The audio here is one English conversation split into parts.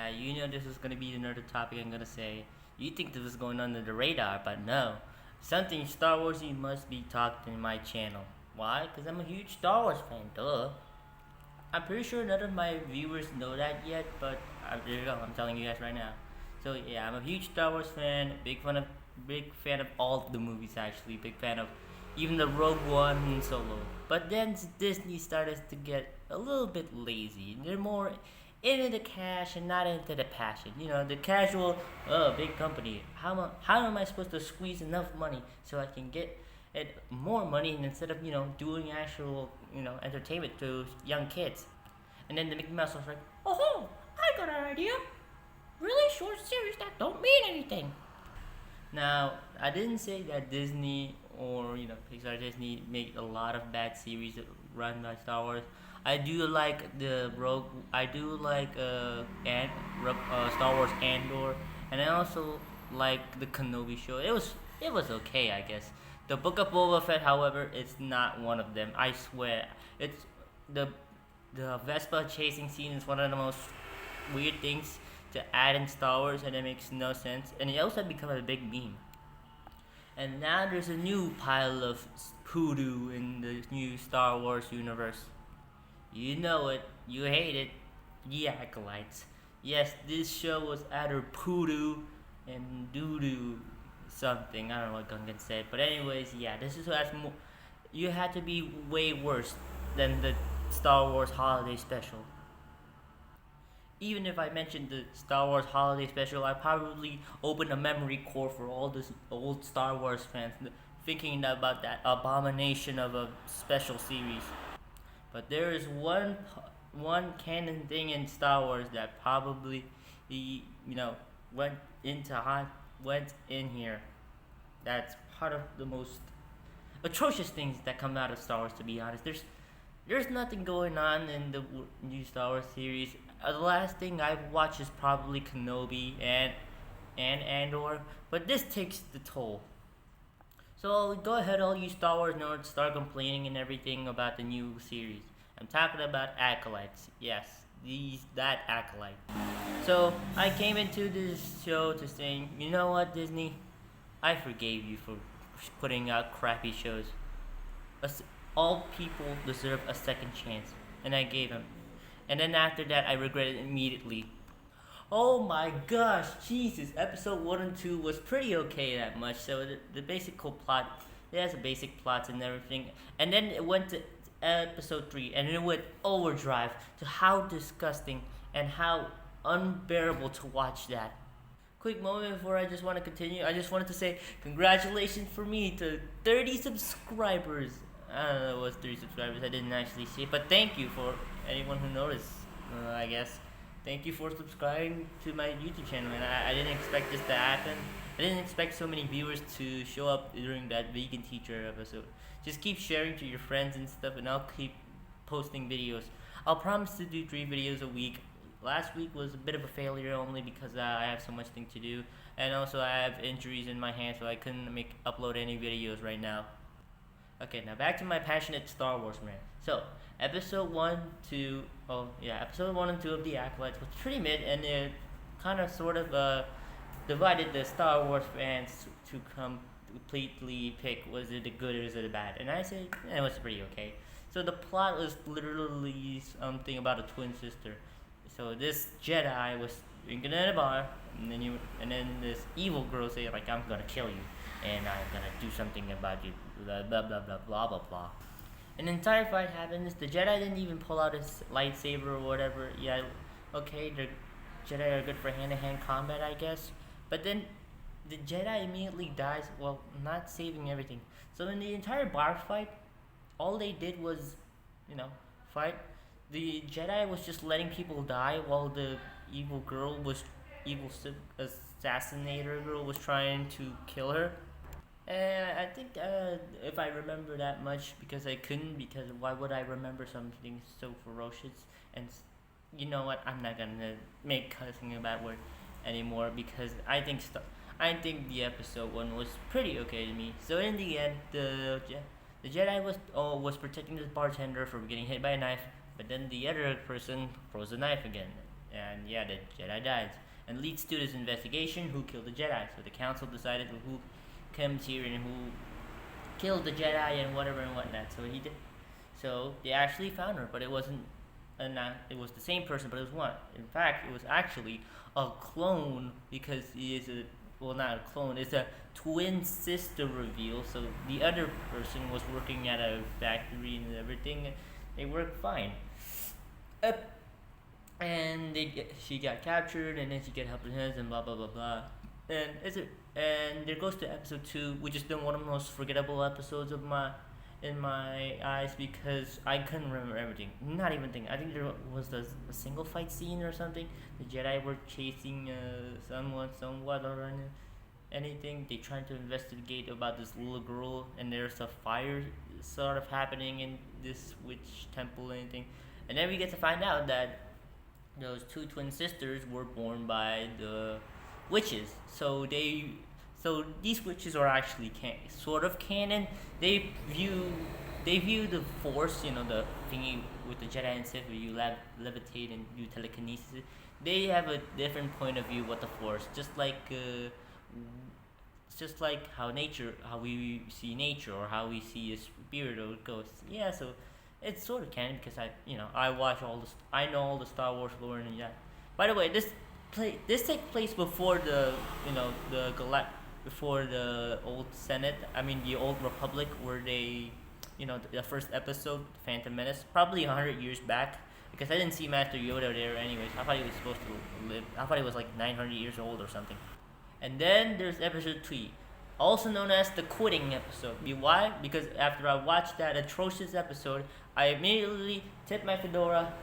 you know this was gonna be another topic I'm gonna say. You think this was going under the radar, but no. Something Star Warsy must be talked in my channel. Why? Because I'm a huge Star Wars fan, duh. I'm pretty sure none of my viewers know that yet, but there you go, I'm telling you guys right now. So yeah, I'm a huge Star Wars fan, big fan of all the movies actually, big fan of even the Rogue One and Solo. But then Disney started to get a little bit lazy. They're more into the cash and not into the passion. You know, the casual, oh, big company. How am I supposed to squeeze enough money so I can get more money instead of doing actual entertainment to young kids? And then the Mickey Mouse was like, oh, I got an idea. Really short series that don't mean anything. Now, I didn't say that Disney or Pixar Disney made a lot of bad series run by Star Wars. I do like the Rogue. I do like Star Wars Andor, and I also like the Kenobi show. It was okay, I guess. The Book of Boba Fett, however, it's not one of them. I swear, it's the Vespa chasing scene is one of the most weird things to add in Star Wars, and it makes no sense. And it also become a big meme. And now there's a new pile of poodoo in the new Star Wars universe. You know it, you hate it, the acolytes. Yes, this show was either poodoo and doo-doo something. I don't know what I'm gonna say, but anyways, yeah, this is what you had to be way worse than the Star Wars Holiday Special. Even if I mentioned the Star Wars Holiday Special, I probably open a memory core for all these old Star Wars fans thinking about that abomination of a special series. But there is one canon thing in Star Wars that probably went went in here. That's part of the most atrocious things that come out of Star Wars. To be honest, there's nothing going on in the new Star Wars series. The last thing I've watched is probably Kenobi and Andor, but this takes the toll. So go ahead, all you Star Wars nerds, start complaining and everything about the new series. I'm talking about acolytes. Yes, that acolyte. So I came into this show to saying, you know what, Disney, I forgave you for putting out crappy shows. All people deserve a second chance, and I gave them. And then after that, I regretted it immediately. Oh my gosh, Jesus! Episode 1 and 2 was pretty okay that much. So the basic plot, it has a basic plot and everything. And then it went to episode 3, and it went overdrive to how disgusting and how unbearable to watch that. Quick moment before I just want to continue. I just wanted to say congratulations for me to 30 subscribers. I don't know it was 30 subscribers. I didn't actually see it, but thank you for anyone who noticed. I guess. Thank you for subscribing to my YouTube channel, and I didn't expect this to happen. I didn't expect so many viewers to show up during that vegan teacher episode. Just keep sharing to your friends and stuff, and I'll keep posting videos. I'll promise to do 3 videos a week. Last week was a bit of a failure only because I have so much thing to do, and also I have injuries in my hands, so I couldn't upload any videos right now. Okay, now back to my passionate Star Wars rant. So, episode 1 and 2 of the Acolytes was pretty mid, and it kind of sort of divided the Star Wars fans to completely pick, was it a good or is it a bad? And I said, it was pretty okay. So the plot was literally something about a twin sister. So this Jedi was drinking at a bar, and then this evil girl said, like, I'm gonna kill you, and I'm gonna do something about you, blah blah blah blah blah blah blah. An entire fight happens. The Jedi didn't even pull out his lightsaber or whatever. Yeah, okay, the Jedi are good for hand-to-hand combat, I guess. But then the Jedi immediately dies, well, not saving everything. So in the entire bar fight, all they did was, fight. The Jedi was just letting people die while the evil assassinator girl was trying to kill her. And I think if I remember that much, because I couldn't, because why would I remember something so ferocious? And you know what? I'm not gonna make cussing a bad word anymore because I think the episode 1 was pretty okay to me. So in the end, the Jedi was protecting this bartender from getting hit by a knife, but then the other person throws the knife again. and yeah, the Jedi dies, and leads to this investigation: who killed the Jedi. So the council decided who comes here and who killed the Jedi and whatever and whatnot. So he did. So they actually found her, but it wasn't. It was the same person, but it was one. In fact, it was actually a clone because he is a not a clone. It's a twin sister reveal. So the other person was working at a factory and everything. They worked fine. Uh, and she got captured, and then she got helping hands and blah blah blah blah. And there goes to episode 2, which is one of the most forgettable episodes of in my eyes because I couldn't remember everything. Not even think. I think there was a single fight scene or something. The Jedi were chasing somewhat or anything. They tried to investigate about this little girl, and there's a fire sort of happening in this witch temple and anything. And then we get to find out that those two twin sisters were born by the witches. So these witches are actually sort of canon. They view the Force, the thingy with the Jedi and Sith, where you levitate and do telekinesis. They have a different point of view with the Force, just like how we see nature, or how we see a spirit or a ghost. Yeah, so it's sort of canon because I watch I know all the Star Wars lore and yeah. By the way, this takes place before before the old Senate. I mean the old Republic, where they, the first episode, Phantom Menace, probably 100 years back. Because I didn't see Master Yoda there anyways. I thought he was supposed to live. I thought he was like 900 years old or something. And then there's episode 3, also known as the quitting episode. Why? Because after I watched that atrocious episode, I immediately tip my fedora,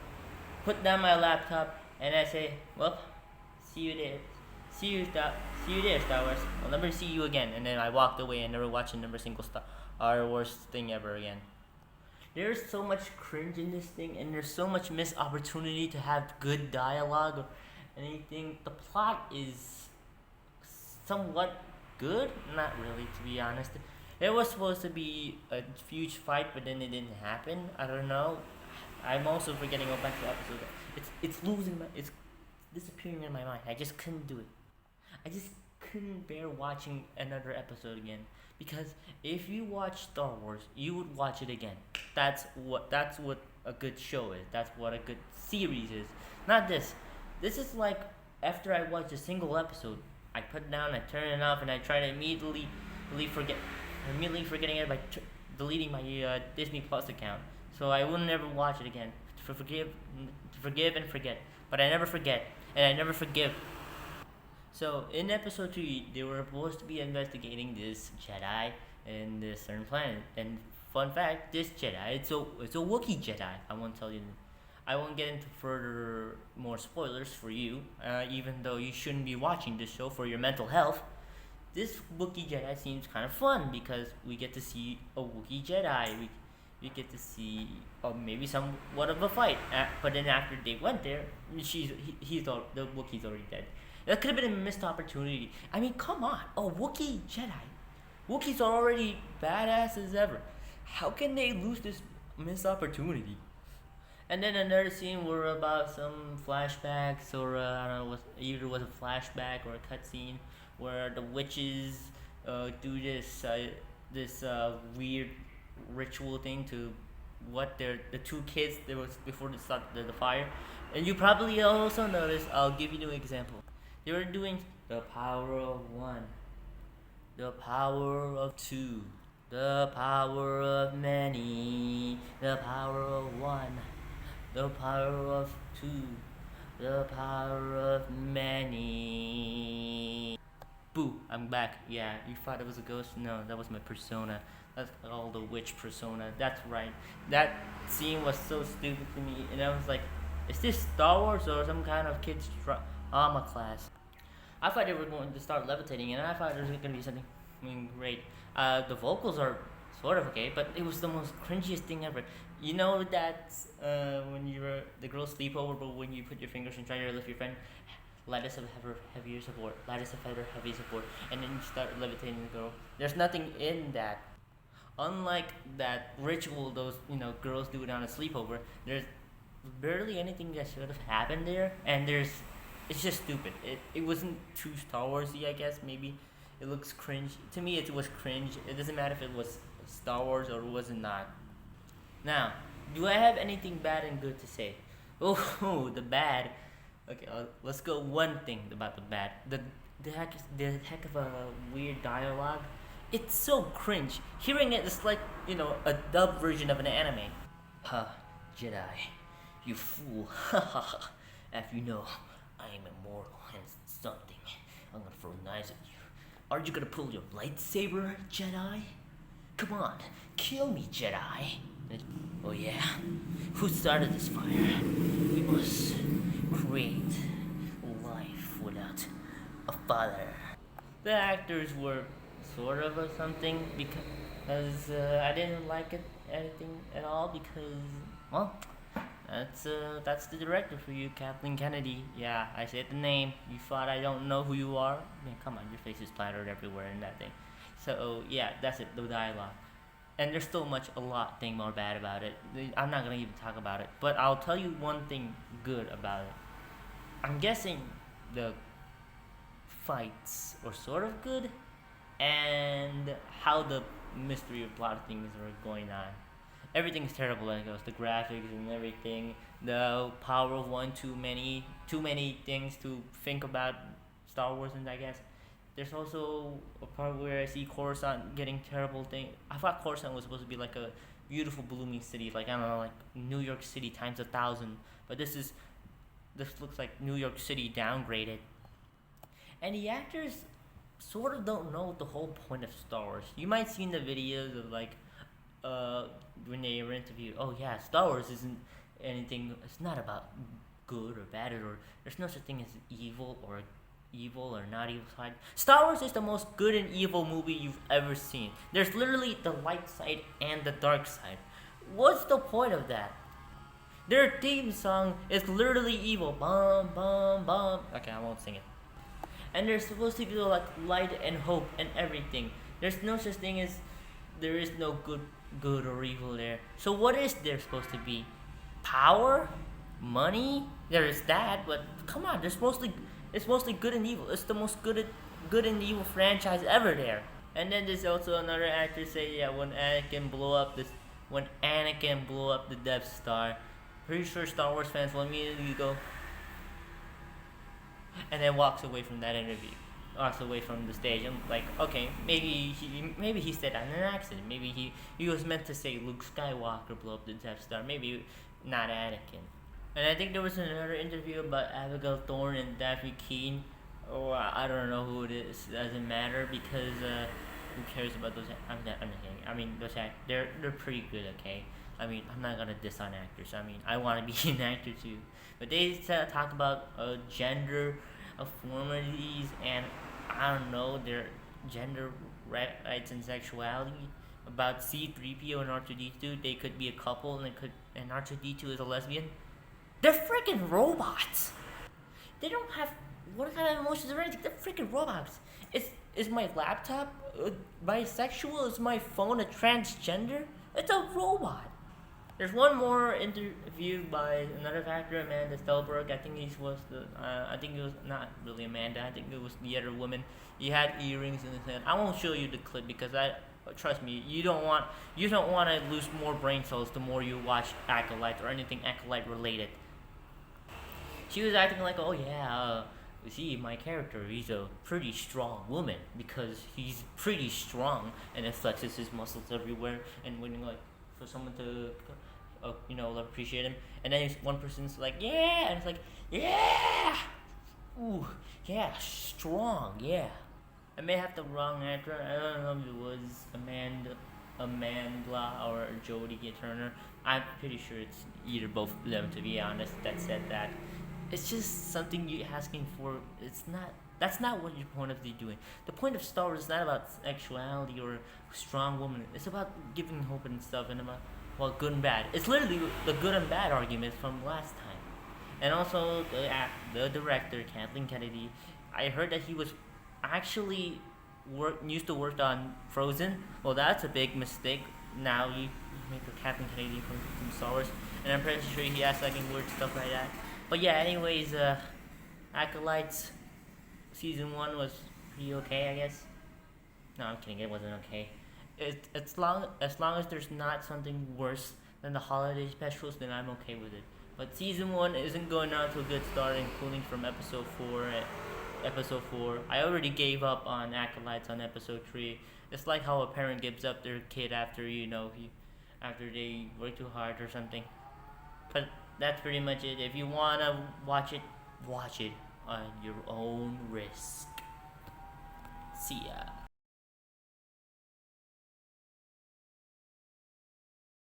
put down my laptop, and I say, well, see you there. See you there, Star Wars. I'll never see you again. And then I walked away and never watched another single Star Wars thing ever again. There's so much cringe in this thing, and there's so much missed opportunity to have good dialogue or anything. The plot is somewhat good, not really, to be honest. It was supposed to be a huge fight, but then it didn't happen. I don't know. I'm also forgetting about the episode. It's disappearing in my mind. I just couldn't do it. I just couldn't bear watching another episode again. Because if you watch Star Wars, you would watch it again. That's what a good show is. That's what a good series is. Not this. This is like after I watch a single episode, I put it down, I turn it off, and I try to immediately forgetting it by deleting my Disney Plus account. So I will never watch it again. Forgive and forget. But I never forget, and I never forgive. So in episode 3, they were supposed to be investigating this Jedi in this certain planet. And fun fact, this Jedi, it's a Wookiee Jedi. I won't tell you. I won't get into further more spoilers for you, even though you shouldn't be watching this show for your mental health. This Wookiee Jedi seems kind of fun because we get to see a Wookiee Jedi. We get to see maybe somewhat of a fight. But then after they went there, the Wookiee's already dead. That could have been a missed opportunity. I mean, come on, a Wookiee Jedi. Wookiees are already badass as ever. How can they lose this missed opportunity? And then another scene were about some flashbacks, or I don't know, either was a flashback or a cutscene where the witches do this weird ritual thing to the two kids that was before they started the fire. And you probably also noticed. I'll give you an example. They were doing the power of 1, the power of 2, the power of many, the power of 1, the power of 2, the power of many. Boo, I'm back. Yeah, you thought it was a ghost? No, that was my persona. That's called the witch persona. That's right. That scene was so stupid to me, and I was like, is this Star Wars or some kind of kids drama class? I thought they were going to start levitating, and I thought there was going to be something great. The vocals are sort of okay, but it was the most cringiest thing ever. You know that when the girls sleep over, but when you put your fingers and try to lift your friend, lattice of heavier support, lattice of heavy support, and then you start levitating the girl. There's nothing in that. Unlike that ritual those girls do it on a sleepover, barely anything that should have happened there, and it's just stupid. It wasn't too Star Warsy, I guess. Maybe it looks cringe to me. It was cringe. It doesn't matter if it was Star Wars or was it not. Now, do I have anything bad and good to say? Oh, the bad. Okay, let's go. One thing about the bad. The heck of a weird dialogue. It's so cringe. Hearing it is like a dub version of an anime. Huh, Jedi, you fool. If you know, I am immortal and something. I'm gonna throw knives at you. Are you gonna pull your lightsaber, Jedi? Come on, kill me, Jedi. Oh yeah, who started this fire? We must create life without a father. The actors were sort of a something because I didn't like it anything at all because well that's the director for you, Kathleen Kennedy. Yeah, I said the name. You thought I don't know who you are? Man, come on, your face is splattered everywhere in that thing. So yeah, that's it. The dialogue. And there's still a lot thing more bad about it. I'm not gonna even talk about it, but I'll tell you one thing good about it. I'm guessing the fights are sort of good, and how the mystery of a lot of things are going on. Everything's terrible as it goes. The graphics and everything, the power of one, too many things to think about Star Wars, and I guess there's also a part where I see Coruscant getting terrible thing. I thought Coruscant was supposed to be like a beautiful blooming city, like I don't know, like New York City times 1,000. But this looks like New York City downgraded. And the actors sort of don't know the whole point of Star Wars. You might see in the videos of like when they were interviewed, oh yeah, Star Wars isn't anything, it's not about good or bad, or there's no such thing as evil or not evil side. Star Wars is the most good and evil movie you've ever seen. There's literally the light side and the dark side. What's the point of that? Their theme song is literally evil. Bum bum bum. Okay, I won't sing it. And they're supposed to be like light and hope and everything. There's no such thing as there is no good or evil there. So what is there supposed to be? Power? Money? There is that, but come on, it's mostly good and evil. It's the most good and evil franchise ever there. And then there's also another actor say, yeah, when Anakin blew up the Death Star, pretty sure Star Wars fans will immediately go, and then walks away from that interview, walks away from the stage. I'm like, okay, maybe he said that in an accident. Maybe he was meant to say Luke Skywalker blew up the Death Star. Maybe not Anakin. And I think there was another interview about Abigail Thorne and Daphne Keane. Or I don't know who it is. It doesn't matter because who cares about those? I'm not kidding. I mean, they're pretty good. Okay. I mean, I'm not gonna diss on actors. I mean, I want to be an actor too. But they talk about gender affirmities and I don't know their gender rights and sexuality. About C-3PO and R2-D2, they could be a couple, and R2-D2 is a lesbian. They're freaking robots. They don't have what kind of emotions or anything. They're freaking robots. Is my laptop bisexual? Is my phone a transgender? It's a robot. There's one more interview by another actor, Amanda Thelberg. I think I think it was not really Amanda. I think it was the other woman. He had earrings in his hand. I won't show you the clip because trust me, you don't want to lose more brain cells the more you watch Acolyte or anything Acolyte related. She was acting like, oh yeah, you see, my character, he's a pretty strong woman because he's pretty strong and it flexes his muscles everywhere. And when like for someone to, appreciate him, and then one person's like, yeah, and it's like, yeah, ooh, yeah, strong, yeah. I may have the wrong actor. I don't know if it was Amanda or Jodie Turner. I'm pretty sure it's either both of them, to be honest, that said that. It's just something you're asking for. That's not what your point of the doing. The point of Star Wars is not about sexuality or strong woman. It's about giving hope and stuff and about, well, good and bad. It's literally the good and bad argument from last time. And also the director, Kathleen Kennedy, I heard that he was actually used to work on Frozen. Well, that's a big mistake. now he made the Captain Canadian from Star Wars, and I'm pretty sure he has like weird stuff like that. But yeah, anyways, Acolytes season 1 was pretty okay, I guess. No, I'm kidding. It wasn't okay. As long as there's not something worse than the holiday specials, then I'm okay with it. But season 1 isn't going out to a good start, including from episode 4. Episode 4, I already gave up on Acolytes on episode 3. It's like how a parent gives up their kid after after they work too hard or something. But that's pretty much it. If you wanna watch it on your own risk. See ya.